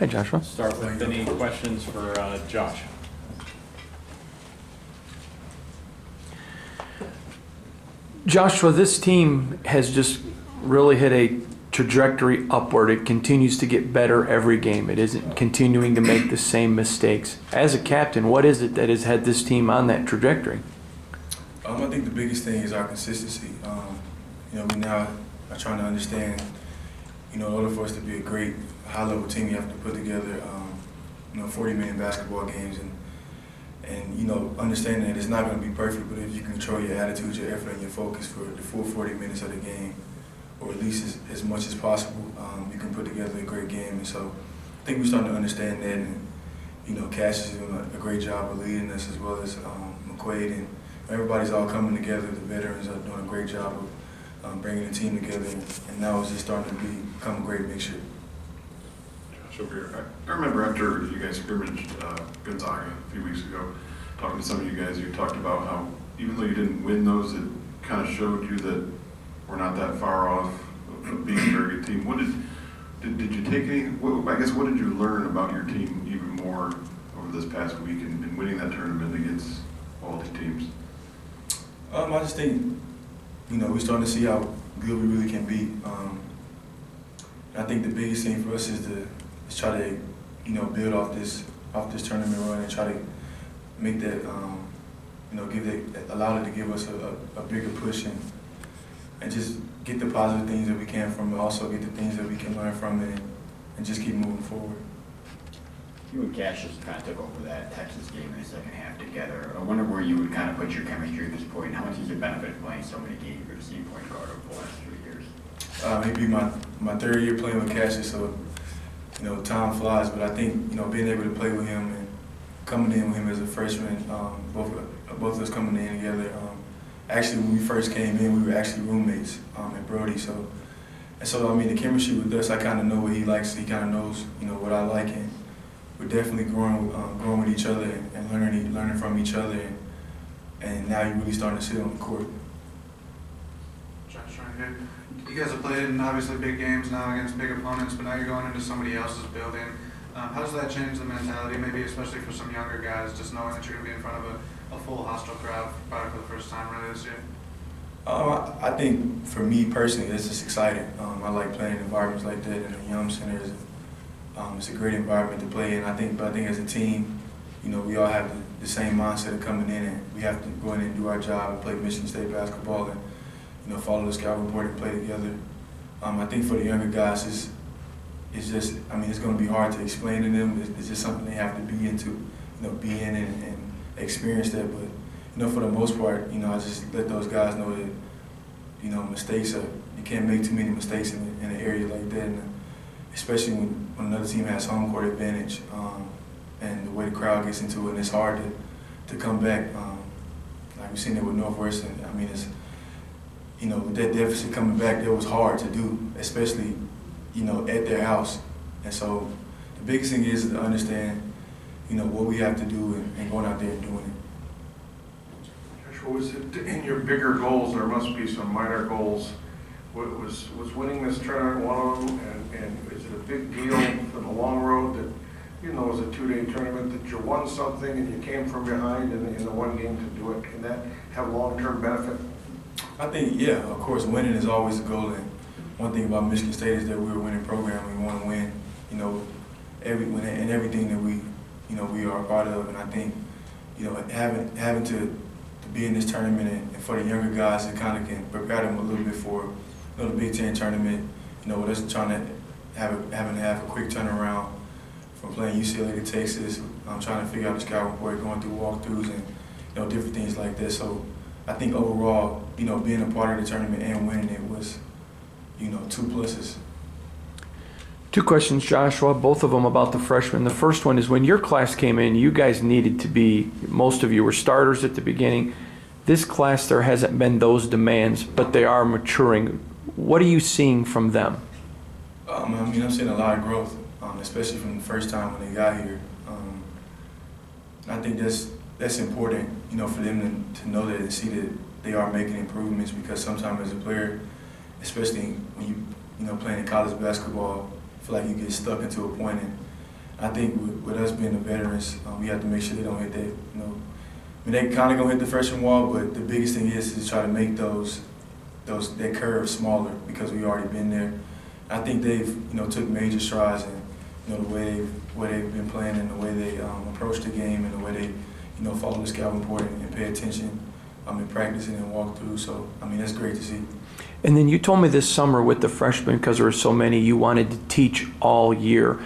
Hi, Joshua. Start with any questions for Josh. Joshua, this team has just really hit a trajectory upward. It continues to get better every game. It isn't continuing to make the same mistakes. As a captain, what is it that has had this team on that trajectory? I think the biggest thing is our consistency. We now are trying to understand, in order for us to be a great high-level team, you have to put together, 40-minute basketball games and understanding that it's not going to be perfect, but if you control your attitude, your effort, and your focus for the full 40 minutes of the game, or at least as much as possible, you can put together a great game. And so I think we're starting to understand that, and Cash is doing a great job of leading us, as well as McQuaid, and everybody's all coming together. The veterans are doing a great job of bringing the team together, and now it's just starting to become a great mixture. Josh, over here. I remember after you guys scrimmaged Gonzaga a few weeks ago, talking to some of you guys, you talked about how even though you didn't win those, it kind of showed you that we're not that far off of being a very good team. What did you take any? I guess what did you learn about your team even more over this past week and winning that tournament against all these teams? I just think we're starting to see how good we really can be. I think the biggest thing for us is to try to build off this tournament run and try to make that allow it to give us a bigger push and just get the positive things that we can from it, also get the things that we can learn from it, and just keep moving forward. You and Cash just kind of took over that Texas game in the second half together. I wonder where you would kind of put your chemistry at this point, and how much has it benefited playing so many games with the same point guard over the last 3 years? Maybe my third year playing with Cassius, so time flies. But I think being able to play with him and coming in with him as a freshman, both of us coming in together. Actually, when we first came in, we were actually roommates at Brody. So the chemistry with us, I kind of know what he likes. He kind of knows what I like, and we're definitely growing with each other and learning from each other. And now you're really starting to sit on the court. Josh, right here. You guys have played in obviously big games now against big opponents, but now you're going into somebody else's building. How does that change the mentality, maybe especially for some younger guys, just knowing that you're going to be in front of a full hostile crowd probably for the first time really this year? I think for me personally, it's just exciting. I like playing in environments like that in the Yum Centers. It's a great environment to play in. But I think as a team, we all have the same mindset of coming in, and we have to go in and do our job and play Michigan State basketball and follow the scout report and play together. I think for the younger guys, it's just, it's going to be hard to explain to them. It's just something they have to be into, be in and experience that. But, for the most part, I just let those guys know that, mistakes you can't make too many mistakes in an area like that. And especially when another team has home court advantage and the way the crowd gets into it, and it's hard to come back. Like we've seen it with Northwestern. It's, with that deficit coming back, that was hard to do, especially at their house. And so the biggest thing is to understand, what we have to do and going out there and doing it. Joshua, was it in your bigger goals? There must be some minor goals. Was winning this tournament one of them? And is it a big deal for the long road that, it was a 2-day tournament, that you won something and you came from behind in the one game to do it? Can that have long-term benefit? I think, yeah, of course, winning is always the goal. And one thing about Michigan State is that we're a winning program. We want to win, and everything that we are a part of. And I think, having to be in this tournament and for the younger guys, it kind of can prepare them a little bit for the Big Ten tournament. With us trying to having to have a quick turnaround from playing UCLA to Texas. I'm trying to figure out the scout report, going through walkthroughs and different things like that. So I think overall, being a part of the tournament and winning it was, 2 pluses. 2 questions, Joshua, both of them about the freshmen. The first one is, when your class came in, you guys needed to be, most of you were starters at the beginning. This class, there hasn't been those demands, but they are maturing. What are you seeing from them? I'm seeing a lot of growth, especially from the first time when they got here. I think that's important, for them to know that and see that they are making improvements, because sometimes as a player, especially when you playing in college basketball, I feel like you get stuck into a point, and I think with us being the veterans, we have to make sure they don't hit that, you know, I mean, they kind of gonna hit the freshman wall, but the biggest thing is to try to make that curve smaller because we already been there. I think they've, you know, took major strides in, you know, the way they've been playing and the way they approach the game and the way they, you know, follow the scouting report and pay attention in practicing and walk through. So, I mean, that's great to see. And then you told me this summer with the freshmen, because there were so many, you wanted to teach all year.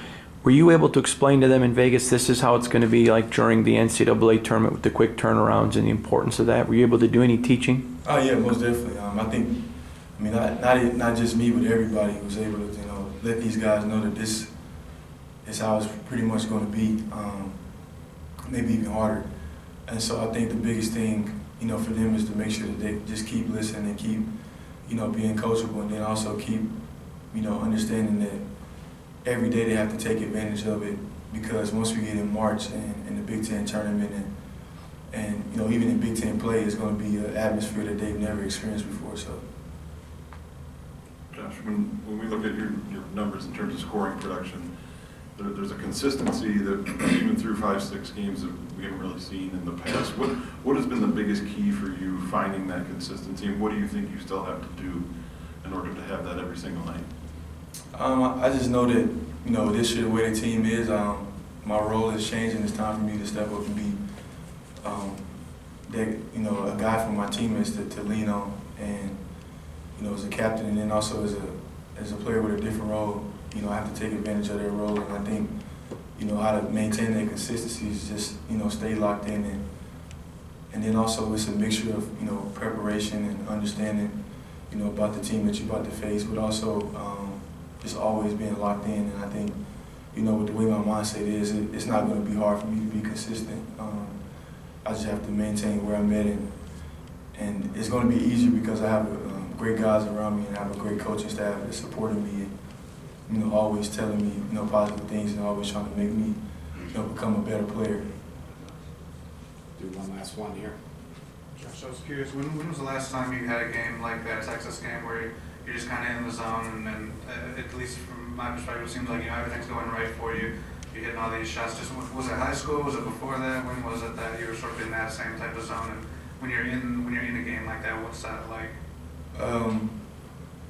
Were you able to explain to them in Vegas, this is how it's going to be like during the NCAA tournament with the quick turnarounds and the importance of that? Were you able to do any teaching? Oh yeah, most definitely. I think, I mean, not just me, but everybody was able to, you know, let these guys know that this is how it's pretty much going to be, maybe even harder. And so I think the biggest thing, you know, for them is to make sure that they just keep listening and keep, you know, being coachable, and then also keep, you know, understanding that every day they have to take advantage of it, because once we get in March and the Big Ten tournament and you know, even in Big Ten play, it's going to be an atmosphere that they've never experienced before. So, Josh, when we look at your numbers in terms of scoring production, there's a consistency that even through 5-6 games that we haven't really seen in the past. What has been the biggest key for you finding that consistency, and what do you think you still have to do in order to have that every single night? I just know that, you know, this year the way the team is, my role is changing. It's time for me to step up and be that, you know, a guy for my teammates to lean on, and, you know, as a captain, and then also as a player with a different role, you know, I have to take advantage of their role. And I think, you know, how to maintain that consistency is just, you know, stay locked in, and then also it's a mixture of, you know, preparation and understanding, you know, about the team that you're about to face, but also just always being locked in. And I think, you know, with the way my mindset is, it's not going to be hard for me to be consistent. I just have to maintain where I'm at, and it's going to be easier because I have great guys around me and I have a great coaching staff that's supporting me and, you know, always telling me, you know, positive things and always trying to make me, you know, become a better player. Do one last one here. Josh, I was curious, when was the last time you had a game like that Texas game where you're just kind of in the zone, and at least from my perspective, it seems like, you know, everything's going right for you. You're hitting all these shots. Just was it high school? Was it before that? When was it that you were sort of in that same type of zone? And when you're in a game like that, what's that like?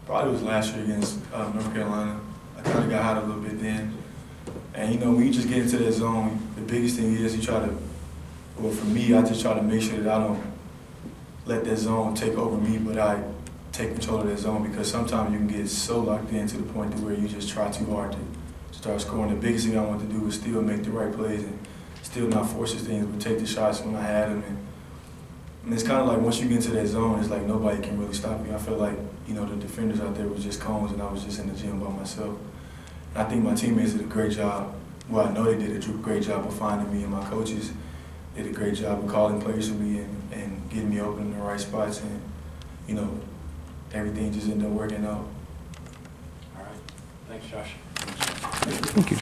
Probably was last year against North Carolina. I kind of got hot a little bit then, and you know, when you just get into that zone, the biggest thing is you try to. Well, for me, I just try to make sure that I don't let that zone take over me, but I take control of that zone, because sometimes you can get so locked in to the point to where you just try too hard to start scoring. The biggest thing I want to do is still make the right plays and still not force these things, but take the shots when I had them. And it's kind of like once you get into that zone, it's like nobody can really stop you. I feel like, you know, the defenders out there were just cones and I was just in the gym by myself. And I think my teammates did a great job. Well, I know they did a great job of finding me, and my coaches did a great job of calling plays for me and getting me open in the right spots, and, you know, everything just ended up working out. All right. Thanks, Josh. Thank you.